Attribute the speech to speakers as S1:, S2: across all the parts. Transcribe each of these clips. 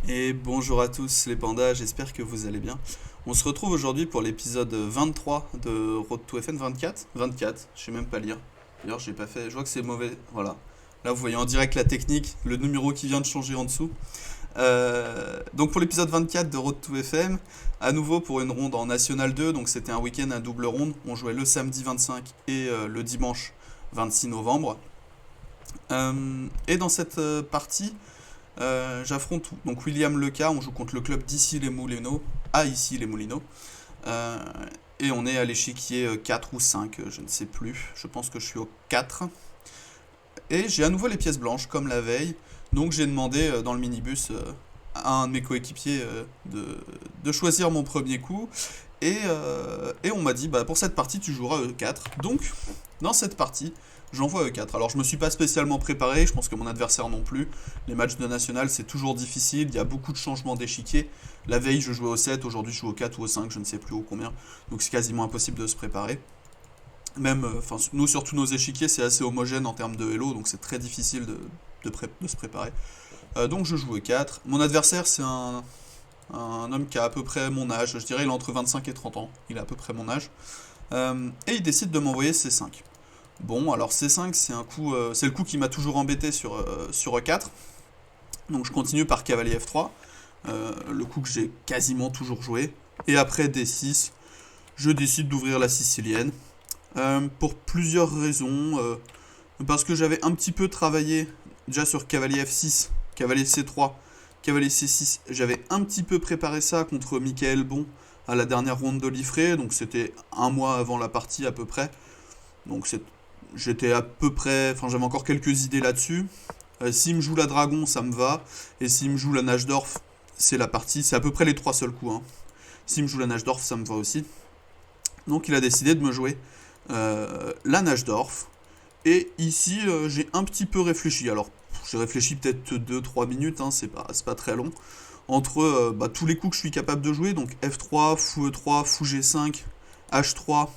S1: Et bonjour à tous les pandas, j'espère que vous allez bien. On se retrouve aujourd'hui pour l'épisode 23 de Road to FN 24. 24, je sais même pas lire. D'ailleurs, j'ai pas fait, je vois que c'est mauvais. Voilà. Là, vous voyez en direct la technique, le numéro qui vient de changer en dessous. Donc pour l'épisode 24 de Road to FM, à nouveau pour une ronde en National 2, donc c'était un week-end à double ronde. On jouait le samedi 25 et le dimanche 26 novembre. Et dans cette partie, j'affronte donc William Leca, on joue contre le club d'Issy les Moulineaux, à Issy les Moulineaux. Euh, et on est à l'échiquier 4 ou 5, je ne sais plus. Je pense que je suis au 4. Et j'ai à nouveau les pièces blanches, comme la veille. Donc j'ai demandé dans le minibus à un de mes coéquipiers de choisir mon premier coup. Et on m'a dit, bah, pour cette partie, tu joueras E4. Donc, dans cette partie, j'envoie E4. Alors, je me suis pas spécialement préparé, je pense que mon adversaire non plus. Les matchs de national, c'est toujours difficile, il y a beaucoup de changements d'échiquier. La veille, je jouais au 7, aujourd'hui, je joue au 4 ou au 5, je ne sais plus au combien. Donc, c'est quasiment impossible de se préparer. Même, enfin, nous, sur tous nos échiquiers, c'est assez homogène en termes de Hello, donc c'est très difficile de se préparer. Donc, je joue E4. Mon adversaire, c'est un homme qui a à peu près mon âge, je dirais il a entre 25 et 30 ans, il a à peu près mon âge. Et il décide de m'envoyer C5. Bon, alors C5 c'est un coup, c'est le coup qui m'a toujours embêté sur E4. Donc je continue par cavalier F3, le coup que j'ai quasiment toujours joué. Et après D6, je décide d'ouvrir la sicilienne. Pour plusieurs raisons. Parce que j'avais un petit peu travaillé déjà sur cavalier F6, cavalier C3, cavalier C6. J'avais un petit peu préparé ça contre Michael Bon à la dernière ronde de l'Ifré, donc c'était un mois avant la partie à peu près. Donc j'étais à peu près, enfin j'avais encore quelques idées là-dessus. S'il me joue la Dragon, ça me va, et s'il me joue la Najdorf, c'est la partie, c'est à peu près les trois seuls coups. Hein. S'il me joue la Najdorf, ça me va aussi. Donc il a décidé de me jouer la Najdorf. Et ici, j'ai un petit peu réfléchi. Alors, j'ai réfléchi peut-être 2-3 minutes, hein, c'est pas très long. Entre bah, tous les coups que je suis capable de jouer, donc F3, fou E3, fou G5, H3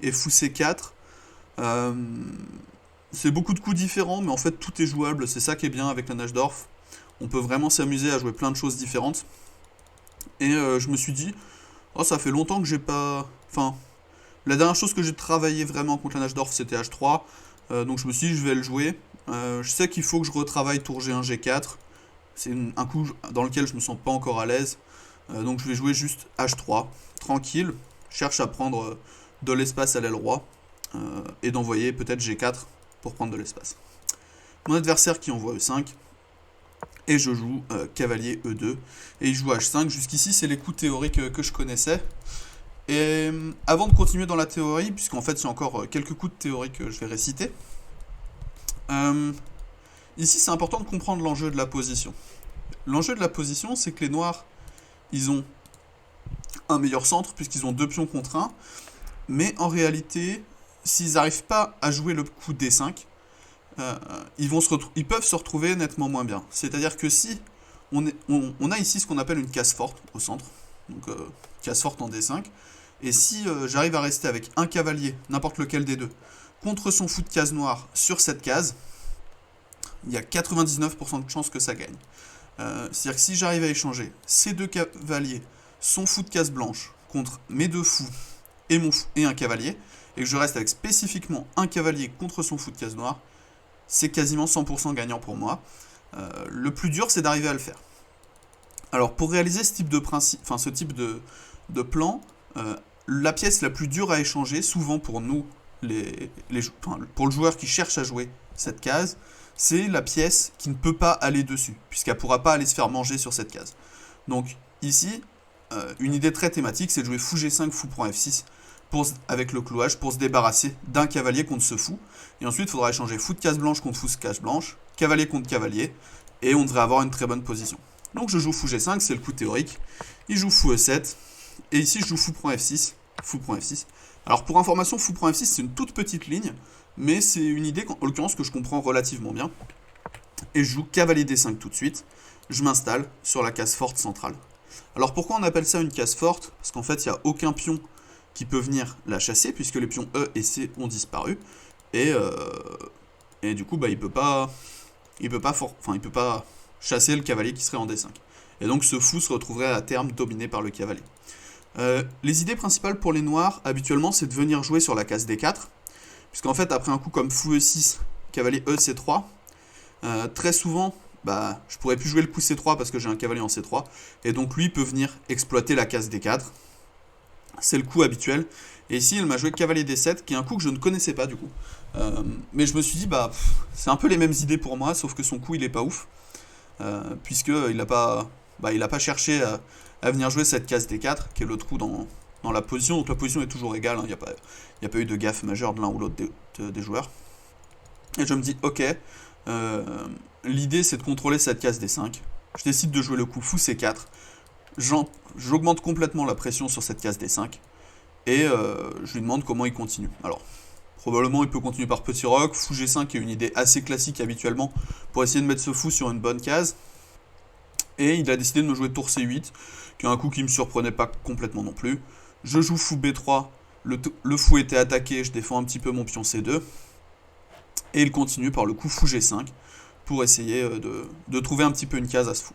S1: et fou C4. Euh, c'est beaucoup de coups différents, mais en fait tout est jouable. C'est ça qui est bien avec la Najdorf. On peut vraiment s'amuser à jouer plein de choses différentes. Et je me suis dit, oh, ça fait longtemps que j'ai pas. Enfin, la dernière chose que j'ai travaillé vraiment contre la Najdorf, c'était H3. Donc je me suis dit, je vais le jouer. Je sais qu'il faut que je retravaille tour G1, G4. C'est un coup dans lequel je me sens pas encore à l'aise. Donc je vais jouer juste H3, tranquille. Je cherche à prendre de l'espace à l'aile roi. Et d'envoyer peut-être G4 pour prendre de l'espace. Mon adversaire qui envoie E5. Et je joue cavalier E2. Et il joue H5. Jusqu'ici, c'est les coups théoriques que je connaissais. Et avant de continuer dans la théorie, puisqu'en fait il y a encore quelques coups de théorie que je vais réciter, euh, ici c'est important de comprendre l'enjeu de la position. L'enjeu de la position, c'est que les noirs, ils ont un meilleur centre, puisqu'ils ont deux pions contre un, mais en réalité, s'ils n'arrivent pas à jouer le coup D5, euh, ils peuvent se retrouver nettement moins bien. C'est-à-dire que si on a ici ce qu'on appelle une case forte au centre, donc case forte en D5, et si j'arrive à rester avec un cavalier, n'importe lequel des deux, contre son fou de case noire sur cette case, il y a 99% de chances que ça gagne. C'est-à-dire que si j'arrive à échanger ces deux cavaliers, son fou de case blanche, contre mes deux fous et un cavalier, et que je reste avec spécifiquement un cavalier contre son fou de case noire, c'est quasiment 100% gagnant pour moi. Le plus dur, c'est d'arriver à le faire. Alors, pour réaliser ce type de principe, enfin ce type de plan, la pièce la plus dure à échanger, souvent pour nous, enfin, pour le joueur qui cherche à jouer cette case, c'est la pièce qui ne peut pas aller dessus, puisqu'elle ne pourra pas aller se faire manger sur cette case. Donc ici, une idée très thématique, c'est de jouer fou G5, fou prend F6, avec le clouage, pour se débarrasser d'un cavalier contre ce fou. Et ensuite, il faudra échanger fou de case blanche contre fou de case blanche, cavalier contre cavalier, et on devrait avoir une très bonne position. Donc je joue fou G5, c'est le coup théorique. Il joue fou E7, et ici je joue fou prend F6, fou prend F6. Alors pour information, fou prend F6 c'est une toute petite ligne, mais c'est une idée en l'occurrence que je comprends relativement bien. Et je joue cavalier D5 tout de suite, je m'installe sur la case forte centrale. Alors pourquoi on appelle ça une case forte? Parce qu'en fait il n'y a aucun pion qui peut venir la chasser, puisque les pions E et C ont disparu, et, euh, et du coup bah, il peut pas chasser le cavalier qui serait en D5. Et donc ce fou se retrouverait à terme dominé par le cavalier. Les idées principales pour les noirs, habituellement, c'est de venir jouer sur la case D4, puisqu'en fait, après un coup comme fou E6, cavalier EC3, très souvent, bah, je pourrais plus jouer le coup C3 parce que j'ai un cavalier en C3, et donc lui peut venir exploiter la case D4. C'est le coup habituel. Et ici, il m'a joué cavalier D7, qui est un coup que je ne connaissais pas du coup. Mais je me suis dit, bah, c'est un peu les mêmes idées pour moi, sauf que son coup, il est pas ouf. Puisqu'il n'a pas, il a pas cherché à venir jouer cette case D4, qui est le trou dans la position. Donc la position est toujours égale, il n'y a pas eu de gaffe majeure de l'un ou l'autre des joueurs. Et je me dis, ok, l'idée c'est de contrôler cette case D5. Je décide de jouer le coup fou C4. J'augmente complètement la pression sur cette case D5. Et je lui demande comment il continue. Alors, probablement il peut continuer par petit roc. Fou G5 est une idée assez classique habituellement pour essayer de mettre ce fou sur une bonne case. Et il a décidé de me jouer tour C8, qui est un coup qui me surprenait pas complètement non plus. Je joue fou B3, le fou était attaqué, je défends un petit peu mon pion C2. Et il continue par le coup fou G5, pour essayer de trouver un petit peu une case à ce fou.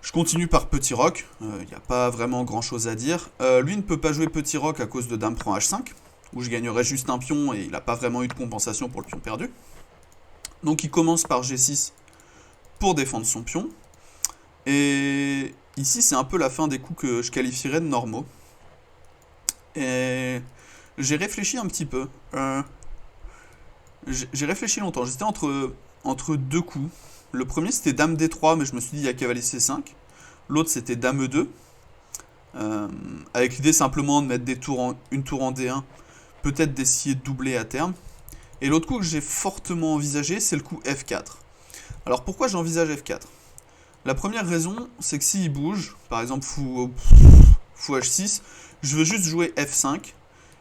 S1: Je continue par petit roc, il n'y a pas vraiment grand chose à dire. Lui ne peut pas jouer petit roc à cause de dame prend H5, où je gagnerais juste un pion et il n'a pas vraiment eu de compensation pour le pion perdu. Donc il commence par G6 pour défendre son pion. Et ici c'est un peu la fin des coups que je qualifierais de normaux. Et j'ai réfléchi un petit peu. J'ai réfléchi longtemps, j'étais entre deux coups. Le premier c'était dame D3, mais je me suis dit il y a cavalier C5. L'autre c'était dame E2, avec l'idée simplement de mettre une tour en D1, peut-être d'essayer de doubler à terme. Et l'autre coup que j'ai fortement envisagé, c'est le coup F4. Alors pourquoi j'envisage F4? La première raison, c'est que s'il bouge, par exemple fou H6, je veux juste jouer F5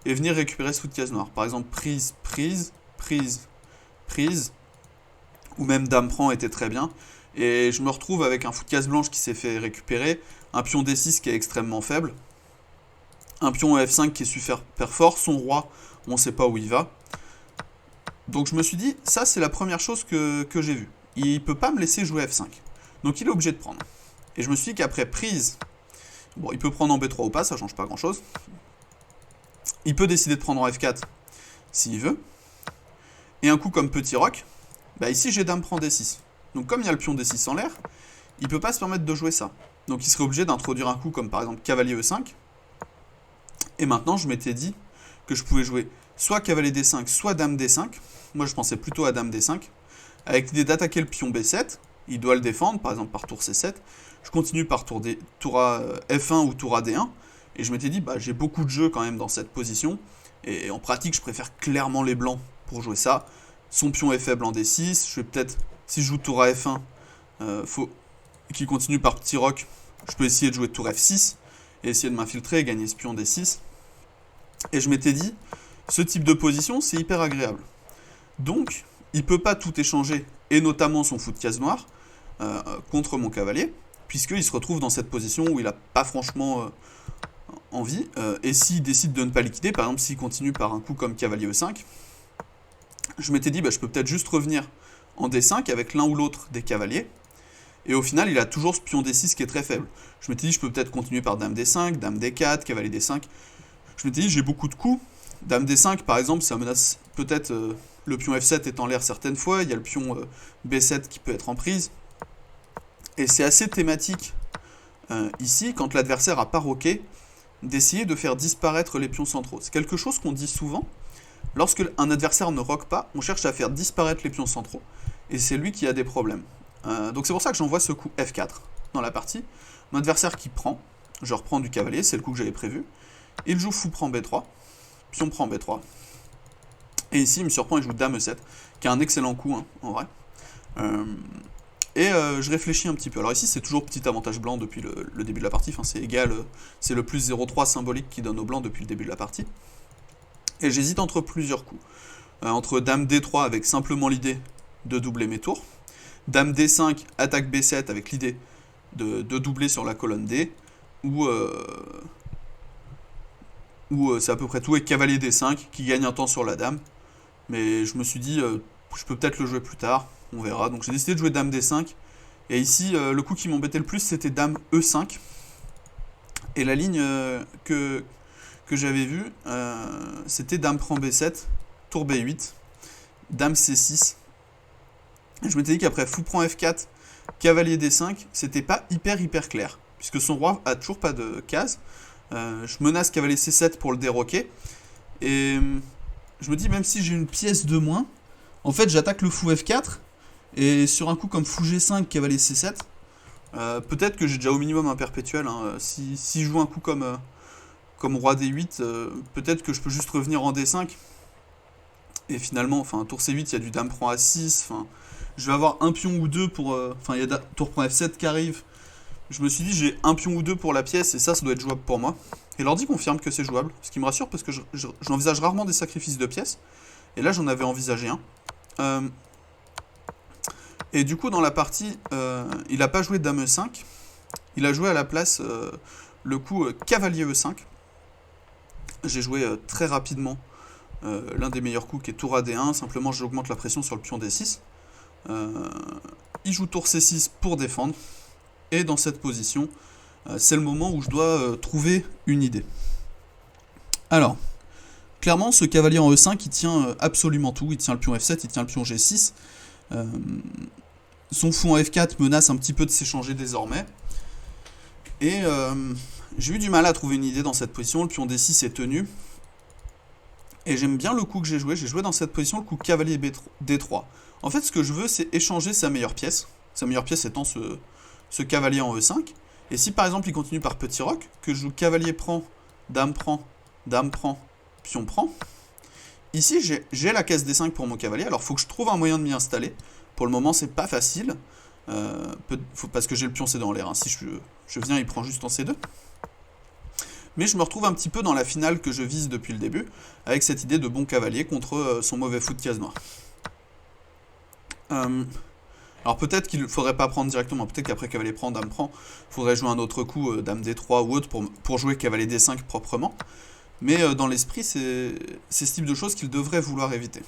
S1: et venir récupérer ce fou de case noire. Par exemple prise, prise, prise, prise, ou même dame prend était très bien. Et je me retrouve avec un fou de case blanche qui s'est fait récupérer, un pion D6 qui est extrêmement faible, un pion F5 qui est super fort, son roi, on ne sait pas où il va. Donc je me suis dit, ça c'est la première chose que j'ai vue. Il ne peut pas me laisser jouer F5. Donc il est obligé de prendre. Et je me suis dit qu'après prise, bon, il peut prendre en B3 ou pas, ça change pas grand chose. Il peut décider de prendre en F4 s'il veut. Et un coup comme petit roc, bah ici j'ai dame prend D6. Donc comme il y a le pion D6 en l'air, il peut pas se permettre de jouer ça. Donc il serait obligé d'introduire un coup comme par exemple cavalier E5. Et maintenant je m'étais dit que je pouvais jouer soit cavalier D5, soit dame D5. Moi je pensais plutôt à dame D5. Avec l'idée d'attaquer le pion B7, il doit le défendre, par exemple par tour C7. Je continue par tour A F1 ou tour A D1. Et je m'étais dit, bah, j'ai beaucoup de jeux quand même dans cette position. Et en pratique, je préfère clairement les blancs pour jouer ça. Son pion est faible en D6. Je vais peut-être, si je joue tour A F1, faut qu'il continue par petit roc. Je peux essayer de jouer tour F6 et essayer de m'infiltrer et gagner ce pion D6. Et je m'étais dit, ce type de position, c'est hyper agréable. Donc, il ne peut pas tout échanger, et notamment son fou de case noire, contre mon cavalier, puisqu'il se retrouve dans cette position où il n'a pas franchement envie. Et s'il décide de ne pas liquider, par exemple s'il continue par un coup comme cavalier E5, je m'étais dit, bah, je peux peut-être juste revenir en D5 avec l'un ou l'autre des cavaliers, et au final, il a toujours ce pion D6 qui est très faible. Je m'étais dit, je peux peut-être continuer par dame D5, dame D4, cavalier D5. Je m'étais dit, j'ai beaucoup de coups. Dame D5, par exemple, ça menace peut-être... le pion F7 est en l'air certaines fois, il y a le pion B7 qui peut être en prise. Et c'est assez thématique ici, quand l'adversaire a pas roqué, d'essayer de faire disparaître les pions centraux. C'est quelque chose qu'on dit souvent. Lorsque un adversaire ne roque pas, on cherche à faire disparaître les pions centraux. Et c'est lui qui a des problèmes. Donc c'est pour ça que j'envoie ce coup F4 dans la partie. Mon adversaire qui prend, je reprends du cavalier, c'est le coup que j'avais prévu. Il joue fou prend B3, pion prend B3. Et ici, il me surprend, il joue dame E7, qui est un excellent coup, hein, en vrai. Je réfléchis un petit peu. Alors ici, c'est toujours petit avantage blanc depuis le début de la partie. Enfin, c'est égal, c'est le plus 0,3 symbolique qui donne au blanc depuis le début de la partie. Et j'hésite entre plusieurs coups. Entre dame D3 avec simplement l'idée de doubler mes tours. Dame D5, attaque B7 avec l'idée de doubler sur la colonne D. Ou c'est à peu près tout. Et cavalier D5 qui gagne un temps sur la dame. Mais je me suis dit, je peux peut-être le jouer plus tard, on verra. Donc j'ai décidé de jouer dame D5, Et ici, le coup qui m'embêtait le plus, c'était dame E5. Et la ligne que j'avais vue, c'était dame prend B7, tour B8, dame C6. Et je m'étais dit qu'après fou prend F4, cavalier D5, c'était pas hyper clair. Puisque son roi a toujours pas de case. Je menace cavalier C7 pour le déroquer. Et je me dis, même si j'ai une pièce de moins, en fait j'attaque le fou F4. Et sur un coup comme fou G5, cavalier C7, peut-être que j'ai déjà au minimum un perpétuel. Hein. Si je joue un coup comme roi D8, peut-être que je peux juste revenir en D5. Et finalement, enfin, tour C8, il y a du dame prend A6. Enfin, je vais avoir un pion ou deux pour. Enfin, il y a tour prend F7 qui arrive. Je me suis dit, j'ai un pion ou deux pour la pièce, et ça doit être jouable pour moi. Et l'ordi confirme que c'est jouable, ce qui me rassure parce que j'envisage rarement des sacrifices de pièces. Et là, j'en avais envisagé un. Et du coup, dans la partie, il n'a pas joué dame E5. Il a joué à la place le coup cavalier E5. J'ai joué très rapidement l'un des meilleurs coups qui est tour à D1. Simplement, j'augmente la pression sur le pion D6. Il joue tour C6 pour défendre. Et dans cette position, c'est le moment où je dois trouver une idée. Alors, clairement, ce cavalier en E5, il tient absolument tout. Il tient le pion F7, il tient le pion G6. Son fou en F4 menace un petit peu de s'échanger désormais. Et j'ai eu du mal à trouver une idée dans cette position. Le pion D6 est tenu. Et j'aime bien le coup que j'ai joué. J'ai joué dans cette position le coup cavalier D3. En fait, ce que je veux, c'est échanger sa meilleure pièce. Sa meilleure pièce étant ce cavalier en E5. Et si par exemple il continue par petit roc, que je joue cavalier prend, dame prend, pion prend, ici j'ai la case D5 pour mon cavalier, alors il faut que je trouve un moyen de m'y installer. Pour le moment c'est pas facile, parce que j'ai le pion C2 en l'air, hein. Si je viens il prend juste en C2. Mais je me retrouve un petit peu dans la finale que je vise depuis le début, avec cette idée de bon cavalier contre son mauvais fou de case noire. Alors peut-être qu'il ne faudrait pas prendre directement, peut-être qu'après cavalier prend, dame prend, il faudrait jouer un autre coup, dame D3 ou autre, pour jouer cavalier D5 proprement. Mais dans l'esprit, c'est ce type de choses qu'il devrait vouloir éviter.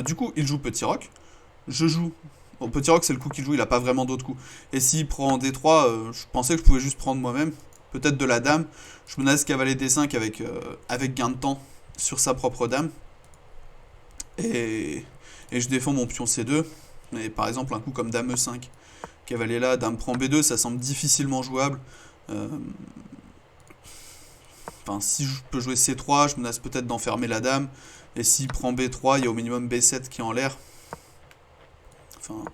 S1: Du coup, il joue petit roc, je joue... Bon, petit roc, c'est le coup qu'il joue, il n'a pas vraiment d'autres coups. Et s'il prend D3, je pensais que je pouvais juste prendre moi-même, peut-être de la dame. Je menace cavalier D5 avec gain de temps sur sa propre dame. Et je défends mon pion C2. Mais par exemple, un coup comme dame E5, cavalier là, dame prend B2, ça semble difficilement jouable. Enfin, si je peux jouer C3, je menace peut-être d'enfermer la dame. Et s'il prend B3, il y a au minimum B7 qui est en l'air. Enfin,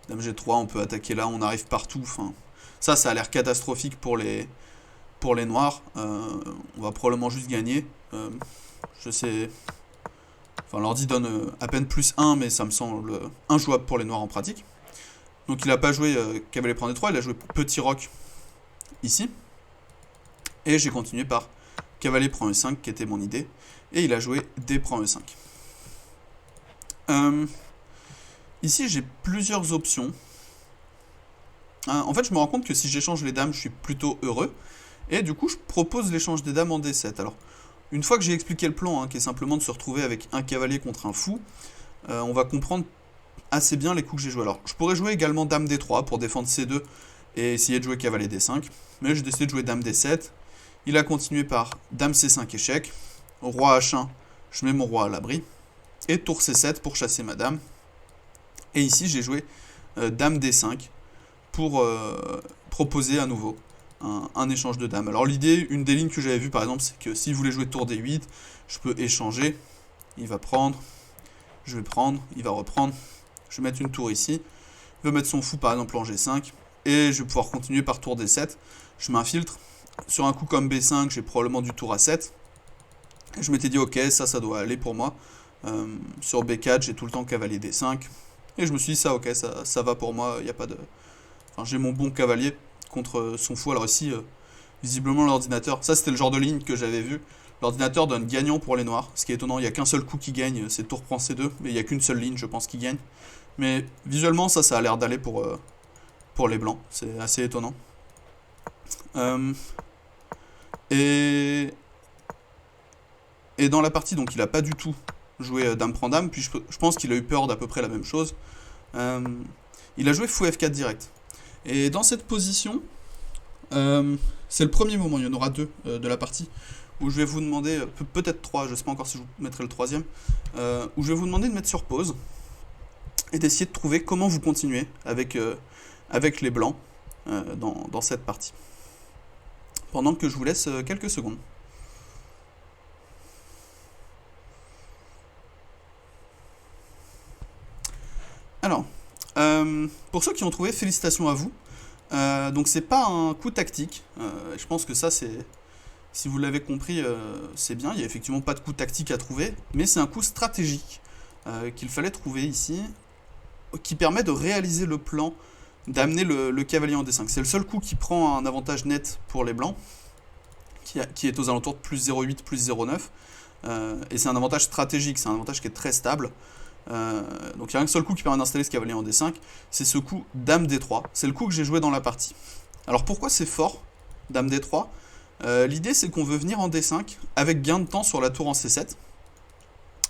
S1: dame G3, on peut attaquer là, on arrive partout. Enfin, ça a l'air catastrophique pour les noirs. On va probablement juste gagner. Je sais... Enfin, l'ordi donne à peine plus 1, mais ça me semble injouable pour les noirs en pratique. Donc il n'a pas joué cavalier prend D3, il a joué petit roc ici. Et j'ai continué par cavalier prend E5, qui était mon idée. Et il a joué D prend E5. Ici, j'ai plusieurs options. En fait, je me rends compte que si j'échange les dames, je suis plutôt heureux. Et du coup, je propose l'échange des dames en D7. Alors, une fois que j'ai expliqué le plan, qui est simplement de se retrouver avec un cavalier contre un fou, on va comprendre assez bien les coups que j'ai joués. Alors, je pourrais jouer également dame D3 pour défendre C2 et essayer de jouer cavalier D5. Mais j'ai décidé de jouer dame D7. Il a continué par dame C5 échec. Roi H1, je mets mon roi à l'abri. Et tour C7 pour chasser ma dame. Et ici, j'ai joué dame D5 pour proposer à nouveau un échange de dames. Alors l'idée, une des lignes que j'avais vues par exemple, c'est que s'il voulait jouer tour D8, je peux échanger. Il va prendre, je vais prendre, il va reprendre. Je vais mettre une tour ici. Il va mettre son fou par exemple en G5. Et je vais pouvoir continuer par tour D7. Je m'infiltre. Sur un coup comme B5, j'ai probablement du tour A7. Et je m'étais dit, ok, ça doit aller pour moi. Sur B4, j'ai tout le temps cavalier D5. Et je me suis dit, ok, ça va pour moi. Il n'y a pas de... Enfin, j'ai mon bon cavalier contre son fou. Alors ici, visiblement, l'ordinateur... Ça, c'était le genre de ligne que j'avais vu. L'ordinateur donne gagnant pour les noirs. Ce qui est étonnant, il n'y a qu'un seul coup qui gagne. C'est tour prend C2. Mais il n'y a qu'une seule ligne, je pense, qui gagne. Mais visuellement, ça a l'air d'aller pour les blancs. C'est assez étonnant. Et dans la partie, donc, il n'a pas du tout joué dame prend dame. Puis je pense qu'il a eu peur d'à peu près la même chose. il a joué fou F4 direct. Et dans cette position, c'est le premier moment, il y en aura deux de la partie, où je vais vous demander, peut-être trois, je ne sais pas encore si je vous mettrai le troisième, où je vais vous demander de mettre sur pause et d'essayer de trouver comment vous continuez avec les blancs dans cette partie. Pendant que je vous laisse quelques secondes. Alors, pour ceux qui ont trouvé, félicitations à vous. Donc c'est pas un coup tactique. Je pense que ça c'est, si vous l'avez compris, c'est bien. Il n'y a effectivement pas de coup tactique à trouver, mais c'est un coup stratégique qu'il fallait trouver ici, qui permet de réaliser le plan d'amener le cavalier en D5. C'est le seul coup qui prend un avantage net pour les blancs, qui est aux alentours de plus 0,8, plus 0,9. Et c'est un avantage stratégique, c'est un avantage qui est très stable. Donc il y a un seul coup qui permet d'installer ce cavalier en D5, c'est ce coup Dame D3. C'est le coup que j'ai joué dans la partie. Alors pourquoi c'est fort, Dame D3 L'idée c'est qu'on veut venir en D5 avec gain de temps sur la tour en C7,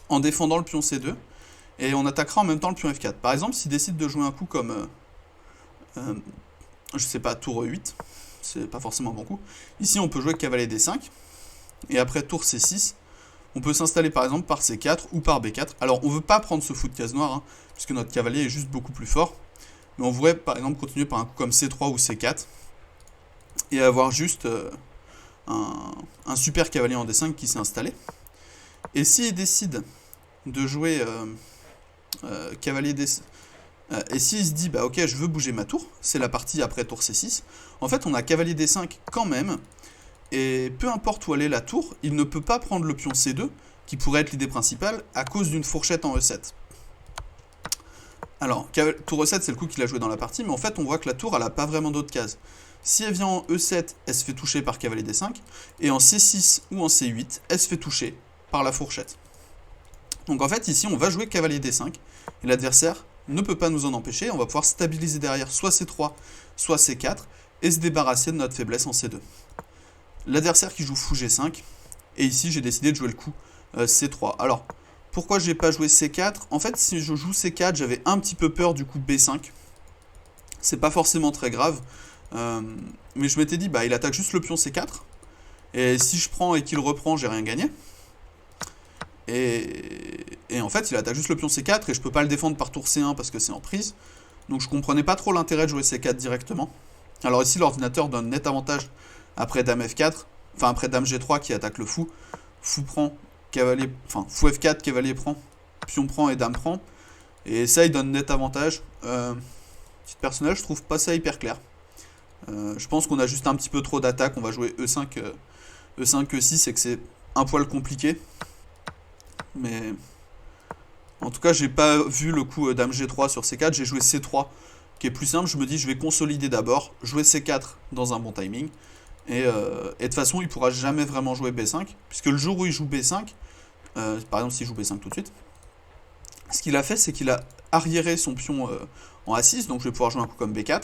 S1: en défendant le pion C2, et on attaquera en même temps le pion F4. Par exemple, s'il décide de jouer un coup comme, je sais pas, tour E8, c'est pas forcément un bon coup. Ici on peut jouer cavalier D5, et après tour C6, on peut s'installer par exemple par C4 ou par B4. Alors on ne veut pas prendre ce fou de case noire, hein, puisque notre cavalier est juste beaucoup plus fort. Mais on pourrait par exemple continuer par un coup comme C3 ou C4, et avoir juste un super cavalier en D5 qui s'est installé. Et s'il décide de jouer cavalier D5, et s'il se dit, bah ok, je veux bouger ma tour, c'est la partie après tour C6, en fait on a cavalier D5 quand même, et peu importe où elle est la tour, il ne peut pas prendre le pion C2, qui pourrait être l'idée principale, à cause d'une fourchette en E7. Alors, tour E7, c'est le coup qu'il a joué dans la partie, mais en fait, on voit que la tour, elle n'a pas vraiment d'autres cases. Si elle vient en E7, elle se fait toucher par cavalier D5, et en C6 ou en C8, elle se fait toucher par la fourchette. Donc en fait, ici, on va jouer cavalier D5, et l'adversaire ne peut pas nous en empêcher, on va pouvoir stabiliser derrière soit C3, soit C4, et se débarrasser de notre faiblesse en C2. L'adversaire qui joue fou G5, et ici j'ai décidé de jouer le coup C3. Alors, pourquoi j'ai pas joué C4? En fait, si je joue C4, j'avais un petit peu peur du coup B5. C'est pas forcément très grave, mais je m'étais dit, bah il attaque juste le pion C4, et si je prends et qu'il reprend, j'ai rien gagné. Et en fait, il attaque juste le pion C4, et je peux pas le défendre par tour C1 parce que c'est en prise. Donc je comprenais pas trop l'intérêt de jouer C4 directement. Alors ici, l'ordinateur donne net avantage après Dame F4, enfin après Dame G3 qui attaque le fou. Fou prend, cavalier, enfin fou F4, cavalier prend, pion prend et Dame prend. Et ça, il donne net avantage. Petit personnage, je trouve pas ça hyper clair. Je pense qu'on a juste un petit peu trop d'attaque. On va jouer E5, E5, E6 et que c'est un poil compliqué. Mais en tout cas, j'ai pas vu le coup Dame G3 sur C4. J'ai joué C3 qui est plus simple. Je me dis, je vais consolider d'abord, jouer C4 dans un bon timing. Et de toute façon, il pourra jamais vraiment jouer B5, puisque le jour où il joue B5, par exemple s'il joue B5 tout de suite, ce qu'il a fait, c'est qu'il a arriéré son pion en A6, donc je vais pouvoir jouer un coup comme B4,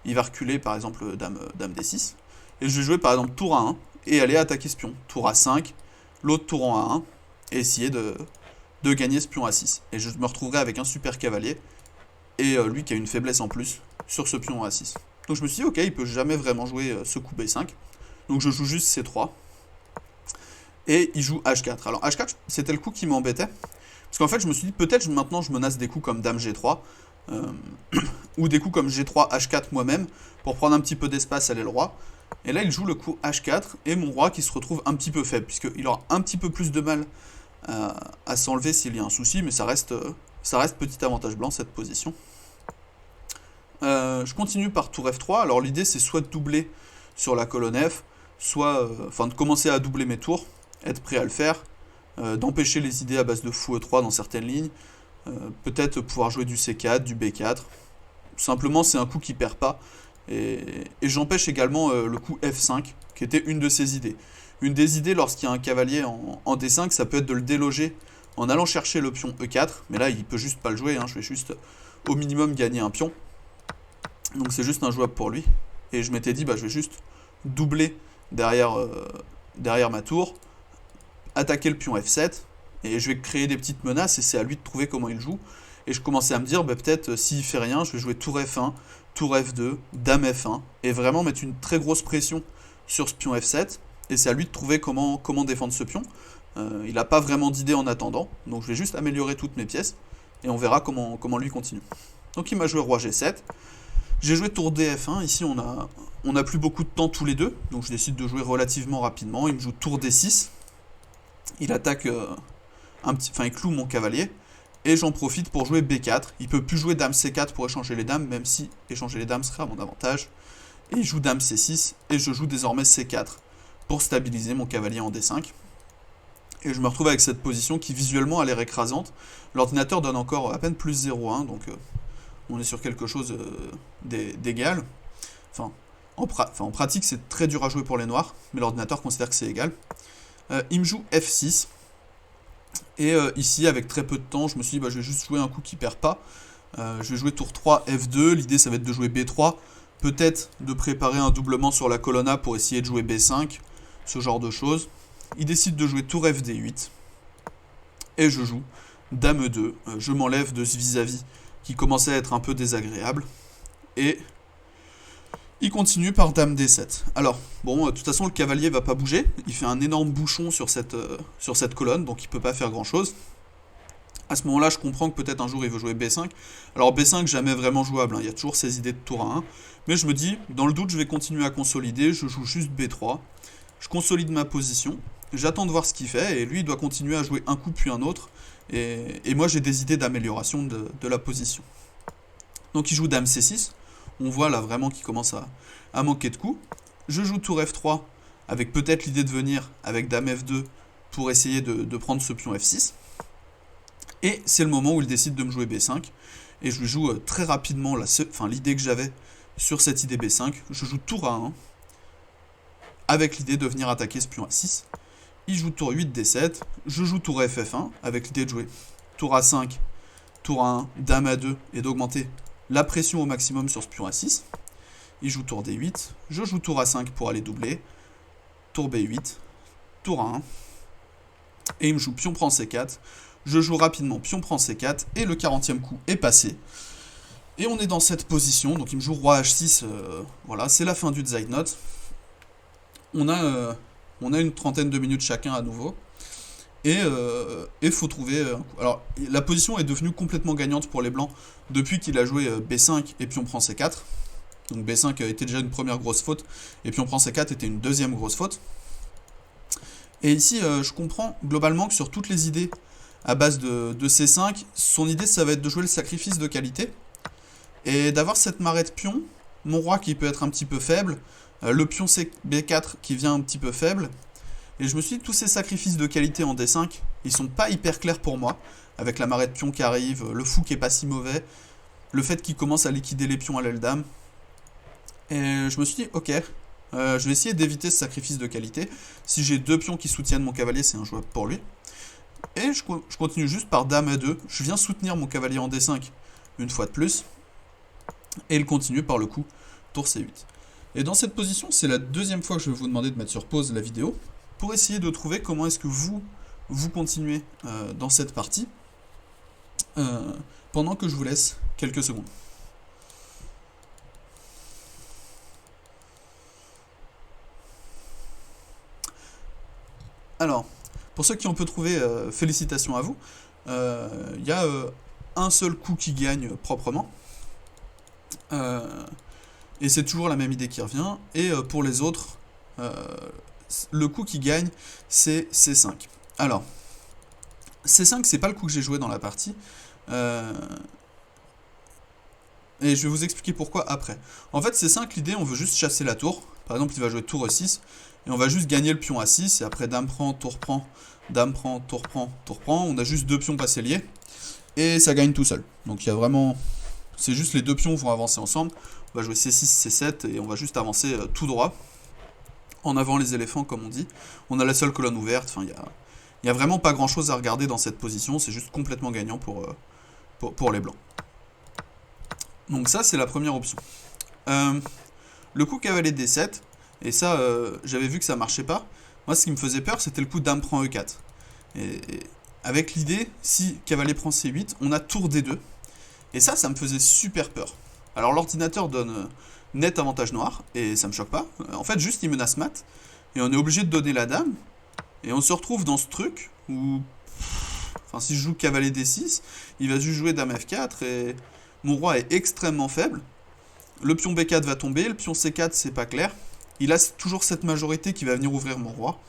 S1: il va reculer par exemple Dame D6, et je vais jouer par exemple tour A1, et aller attaquer ce pion, tour A5, l'autre tour en A1, et essayer de gagner ce pion A6. Et je me retrouverai avec un super cavalier, et lui qui a une faiblesse en plus sur ce pion A6. Donc je me suis dit, ok, il peut jamais vraiment jouer ce coup B5. Donc je joue juste C3. Et il joue H4. Alors H4, c'était le coup qui m'embêtait. Parce qu'en fait, je me suis dit, peut-être maintenant je menace des coups comme Dame G3. Ou des coups comme G3, H4 moi-même. Pour prendre un petit peu d'espace à l'aile roi. Et là, il joue le coup H4. Et mon roi qui se retrouve un petit peu faible. Puisqu'il aura un petit peu plus de mal à s'enlever s'il y a un souci. Mais ça reste petit avantage blanc cette position. Je continue par tour F3. Alors l'idée c'est soit de doubler sur la colonne F, soit de commencer à doubler mes tours, être prêt à le faire, d'empêcher les idées à base de fou E3 dans certaines lignes, peut-être pouvoir jouer du C4, du B4. Simplement c'est un coup qui perd pas. Et j'empêche également le coup F5, qui était une de ses idées. Une des idées lorsqu'il y a un cavalier en D5, ça peut être de le déloger en allant chercher le pion E4, mais là il peut juste pas le jouer, hein. Je vais juste au minimum gagner un pion. Donc c'est juste injouable pour lui. Et je m'étais dit, bah, je vais juste doubler derrière ma tour, attaquer le pion F7, et je vais créer des petites menaces, et c'est à lui de trouver comment il joue. Et je commençais à me dire, bah, peut-être s'il fait rien, je vais jouer tour F1, tour F2, dame F1, et vraiment mettre une très grosse pression sur ce pion F7, et c'est à lui de trouver comment défendre ce pion. Il n'a pas vraiment d'idée en attendant, donc je vais juste améliorer toutes mes pièces, et on verra comment lui continue. Donc il m'a joué roi G7, j'ai joué tour DF1, ici on a plus beaucoup de temps tous les deux, donc je décide de jouer relativement rapidement, il me joue tour D6, il attaque il cloue mon cavalier, et j'en profite pour jouer B4, il peut plus jouer dame C4 pour échanger les dames, même si échanger les dames serait à mon avantage, et il joue dame C6, et je joue désormais C4, pour stabiliser mon cavalier en D5, et je me retrouve avec cette position qui visuellement a l'air écrasante, l'ordinateur donne encore à peine plus 0,1, donc on est sur quelque chose d'égal. En pratique, c'est très dur à jouer pour les noirs, mais l'ordinateur considère que c'est égal. Il me joue F6, et ici, avec très peu de temps, je me suis dit, je vais juste jouer un coup qui perd pas. Je vais jouer tour 3, F2, l'idée ça va être de jouer B3, peut-être de préparer un doublement sur la colonna pour essayer de jouer B5, ce genre de choses. Il décide de jouer tour FD8, et je joue dame E2, je m'enlève de ce vis-à-vis qui commençait à être un peu désagréable, et il continue par dame D7. Alors, bon, de toute façon, le cavalier va pas bouger, il fait un énorme bouchon sur cette colonne, donc il peut pas faire grand-chose. À ce moment-là, je comprends que peut-être un jour il veut jouer B5. Alors B5, jamais vraiment jouable, il y a toujours ces idées de tour à 1, mais je me dis, dans le doute, je vais continuer à consolider, je joue juste B3, je consolide ma position, j'attends de voir ce qu'il fait, et lui, il doit continuer à jouer un coup puis un autre, et moi, j'ai des idées d'amélioration de la position. Donc il joue dame C6, on voit là vraiment qu'il commence à manquer de coups. Je joue tour F3, avec peut-être l'idée de venir avec dame F2 pour essayer de prendre ce pion F6. Et c'est le moment où il décide de me jouer B5, et je lui joue très rapidement l'idée que j'avais sur cette idée B5. Je joue tour A1, avec l'idée de venir attaquer ce pion A6. Il joue tour 8 D7, je joue tour FF1, avec l'idée de jouer tour A5, tour A1, dame A2, et d'augmenter la pression au maximum sur ce pion A6. Il joue tour D8, je joue tour A5 pour aller doubler, tour B8, tour A1, et il me joue pion prend C4, je joue rapidement pion prend C4, et le 40e coup est passé. Et on est dans cette position, donc il me joue roi H6, voilà, c'est la fin du Zeitnot. On a une trentaine de minutes chacun à nouveau. Et il faut trouver un coup. Alors, la position est devenue complètement gagnante pour les blancs depuis qu'il a joué B5 et pion prend C4. Donc B5 était déjà une première grosse faute, et pion prend C4 était une deuxième grosse faute. Et ici, je comprends globalement que sur toutes les idées à base de C5, son idée ça va être de jouer le sacrifice de qualité, et d'avoir cette marée de pion, mon roi qui peut être un petit peu faible, le pion B4 qui vient un petit peu faible. Et je me suis dit que tous ces sacrifices de qualité en D5, ils sont pas hyper clairs pour moi, avec la marée de pion qui arrive, le fou qui est pas si mauvais, le fait qu'il commence à liquider les pions à l'aile dame. Et je me suis dit, ok, je vais essayer d'éviter ce sacrifice de qualité. Si j'ai deux pions qui soutiennent mon cavalier, c'est injouable pour lui. Et je continue juste par dame A2, je viens soutenir mon cavalier en D5 une fois de plus, et il continue par le coup tour C8. Et dans cette position, c'est la deuxième fois que je vais vous demander de mettre sur pause la vidéo, pour essayer de trouver comment est-ce que vous continuez dans cette partie, pendant que je vous laisse quelques secondes. Alors, pour ceux qui ont peu trouvé, félicitations à vous. Il y a un seul coup qui gagne proprement. Et c'est toujours la même idée qui revient. Et pour les autres, le coup qui gagne, c'est C5. Alors, C5, c'est pas le coup que j'ai joué dans la partie. Et je vais vous expliquer pourquoi après. En fait, C5, l'idée, on veut juste chasser la tour. Par exemple, il va jouer tour E6. Et on va juste gagner le pion A6. Et après, dame prend, tour prend, dame prend, tour prend, tour prend. On a juste deux pions passés liés. Et ça gagne tout seul. Donc, il y a vraiment... C'est juste les deux pions vont avancer ensemble. On va jouer C6, C7. Et on va juste avancer tout droit. En avant les éléphants, comme on dit. On a la seule colonne ouverte. Enfin, il y a vraiment pas grand-chose à regarder dans cette position. C'est juste complètement gagnant pour les blancs. Donc ça, c'est la première option. Le coup cavalier D7, et ça, j'avais vu que ça marchait pas. Moi, ce qui me faisait peur, c'était le coup dame prend E4. Et avec l'idée, si cavalier prend C8, on a tour D2. Et ça me faisait super peur. Alors l'ordinateur donne net avantage noir, et ça me choque pas. En fait, juste il menace mat, et on est obligé de donner la dame, et on se retrouve dans ce truc où... Enfin, si je joue cavalier D6, il va juste jouer dame F4, et mon roi est extrêmement faible. Le pion B4 va tomber, le pion C4 c'est pas clair. Il a toujours cette majorité qui va venir ouvrir mon roi.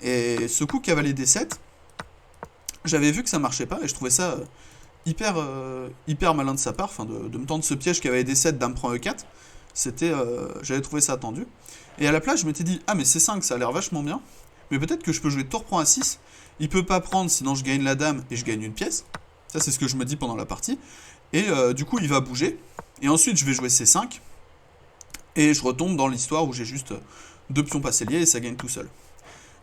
S1: Et ce coup cavalier D7, j'avais vu que ça marchait pas, et je trouvais ça hyper malin de sa part, enfin de me tendre ce piège cavalier D7, dame prend E4. J'avais trouvé ça attendu. Et à la place, je m'étais dit, ah mais C5 ça a l'air vachement bien, mais peut-être que je peux jouer tour prend A6, il peut pas prendre sinon je gagne la dame et je gagne une pièce. Ça c'est ce que je me dis pendant la partie. Et du coup il va bouger, et ensuite je vais jouer C5, et je retombe dans l'histoire où j'ai juste deux pions passés liés et ça gagne tout seul.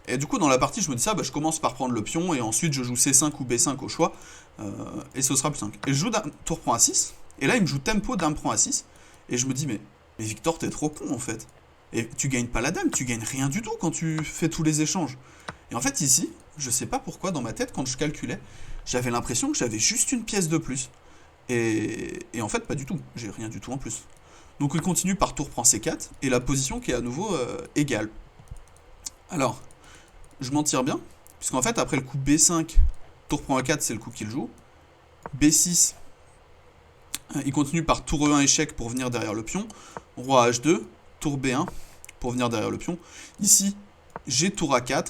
S1: Et du coup dans la partie je me dis ça, bah, je commence par prendre le pion, et ensuite je joue C5 ou B5 au choix, et ce sera plus 5. Et je joue tour prend A6, et là il me joue tempo dame prend A6, et je me dis mais Victor t'es trop con en fait. Et tu gagnes pas la dame, tu gagnes rien du tout quand tu fais tous les échanges. Et en fait ici, je sais pas pourquoi dans ma tête quand je calculais, j'avais l'impression que j'avais juste une pièce de plus. Et en fait pas du tout, j'ai rien du tout en plus. Donc il continue par tour prend C4, et la position qui est à nouveau égale. Alors, je m'en tire bien, puisqu'en fait après le coup B5, tour prend A4 c'est le coup qu'il joue. B6, il continue par tour E1 échec pour venir derrière le pion. Roi H2, tour B1 pour venir derrière le pion. Ici, j'ai tour A4.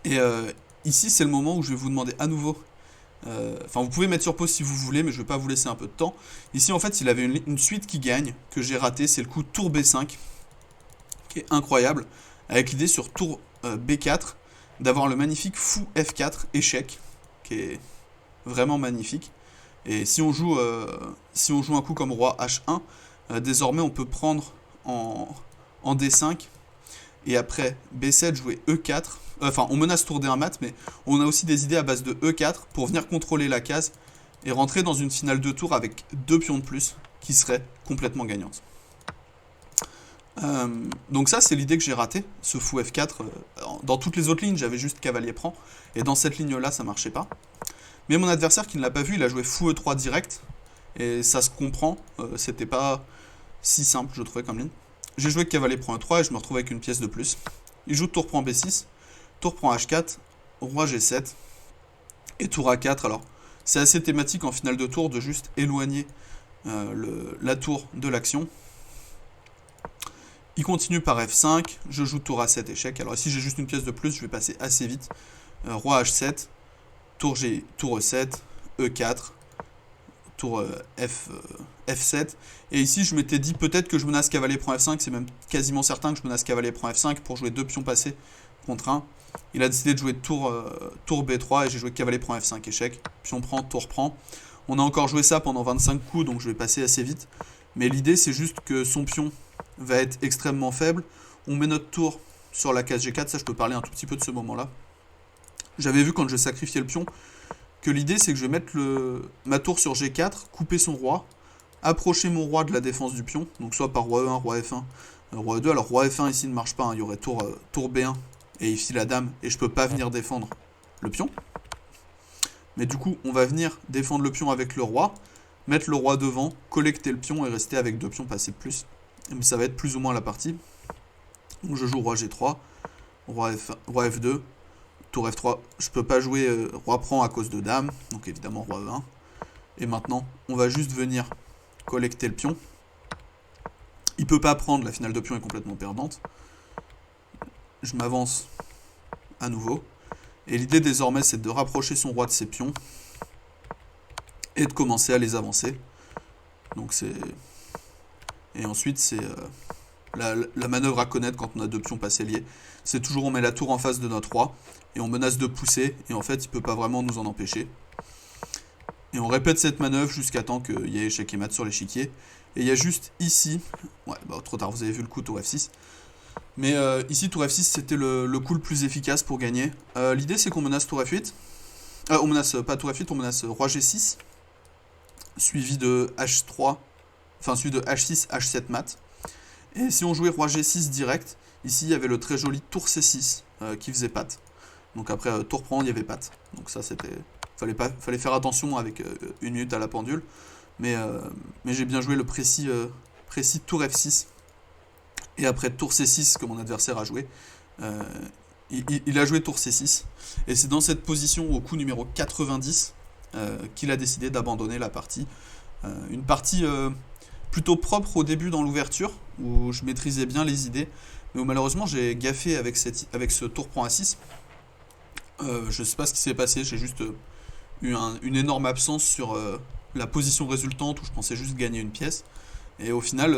S1: Et ici, c'est le moment où je vais vous demander à nouveau... Enfin, vous pouvez mettre sur pause si vous voulez, mais je ne vais pas vous laisser un peu de temps. Ici, en fait, il avait une suite qui gagne, que j'ai raté. C'est le coup tour B5, qui est incroyable. Avec l'idée sur tour B4, d'avoir le magnifique fou F4 échec, qui est vraiment magnifique. Et si on joue un coup comme roi H1, désormais on peut prendre en D5, et après B7 jouer E4. Enfin, on menace tour D1 mat, mais on a aussi des idées à base de E4 pour venir contrôler la case et rentrer dans une finale de tour avec deux pions de plus qui serait complètement gagnante. Donc ça c'est l'idée que j'ai ratée, ce fou F4. Dans toutes les autres lignes j'avais juste cavalier prend, et dans cette ligne là ça marchait pas. Mais mon adversaire qui ne l'a pas vu, il a joué fou E3 direct, et ça se comprend, c'était pas si simple je trouvais comme ligne. J'ai joué cavalier prend E3 et je me retrouve avec une pièce de plus. Il joue tour prend B6, tour prend H4, roi G7, et tour A4. Alors c'est assez thématique en finale de tour de juste éloigner la tour de l'action. Il continue par F5, je joue tour A7 échec. Alors ici j'ai juste une pièce de plus, je vais passer assez vite. Roi H7, tour E7, E4, tour F7. Et ici je m'étais dit peut-être que je menace cavalier prend F5, c'est même quasiment certain que je menace cavalier prend F5 pour jouer deux pions passés contre un. Il a décidé de jouer tour B3 et j'ai joué cavalier prend F5 échec. Pion prend, tour prend. On a encore joué ça pendant 25 coups, donc je vais passer assez vite. Mais l'idée c'est juste que son pion va être extrêmement faible. On met notre tour sur la case G4, ça je peux parler un tout petit peu de ce moment-là. J'avais vu quand je sacrifiais le pion que l'idée c'est que je vais mettre ma tour sur G4, couper son roi, approcher mon roi de la défense du pion, donc soit par roi E1, roi F1, roi E2. Alors roi F1 ici ne marche pas, hein. Il y aurait tour B1 et ici la dame, et je peux pas venir défendre le pion. Mais du coup on va venir défendre le pion avec le roi, mettre le roi devant, collecter le pion et rester avec deux pions passés de plus. Mais ça va être plus ou moins la partie. Donc je joue roi G3, roi F2, tour F3. Je peux pas jouer roi prend à cause de dame, donc évidemment roi E1. Et maintenant, on va juste venir collecter le pion. Il peut pas prendre, la finale de pion est complètement perdante. Je m'avance à nouveau. Et l'idée désormais, c'est de rapprocher son roi de ses pions et de commencer à les avancer. Donc c'est... Et ensuite, c'est la manœuvre à connaître quand on a deux pions passés liés. C'est toujours on met la tour en face de notre roi et on menace de pousser. Et en fait, il peut pas vraiment nous en empêcher. Et on répète cette manœuvre jusqu'à temps qu'il y ait échec et mat sur l'échiquier. Et il y a juste ici... Ouais, bah trop tard, vous avez vu le coup tour F6. Mais ici, tour F6, c'était le coup le plus efficace pour gagner. L'idée, c'est qu'on menace tour F8. On menace pas tour F8, on menace roi G6. Suivi de H3... Enfin, celui de H6, H7 mat. Et si on jouait roi G6 direct, ici il y avait le très joli tour C6 qui faisait patte. Donc après tour prend, il y avait patte. Donc ça c'était Fallait faire attention avec 1 minute à la pendule. Mais j'ai bien joué le précis tour F6. Et après tour C6 que mon adversaire a joué, il a joué tour C6. Et c'est dans cette position, au coup numéro 90, qu'il a décidé d'abandonner la partie. Une partie plutôt propre au début dans l'ouverture, où je maîtrisais bien les idées, mais où malheureusement j'ai gaffé avec ce tour prend A6. Je sais pas ce qui s'est passé, j'ai juste eu une énorme absence sur la position résultante, où je pensais juste gagner une pièce. Et au final,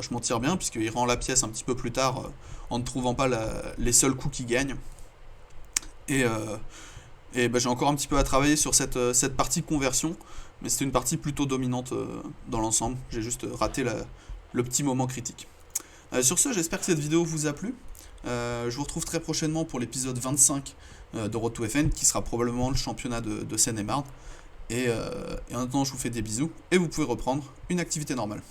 S1: je m'en tire bien, puisqu'il rend la pièce un petit peu plus tard, en ne trouvant pas les seuls coups qui gagnent. Et j'ai encore un petit peu à travailler sur cette partie conversion, mais c'était une partie plutôt dominante dans l'ensemble. J'ai juste raté le petit moment critique. Sur ce, j'espère que cette vidéo vous a plu. Je vous retrouve très prochainement pour l'épisode 25 de Road to FN, qui sera probablement le championnat de Seine-et-Marne. Et en attendant, je vous fais des bisous, et vous pouvez reprendre une activité normale.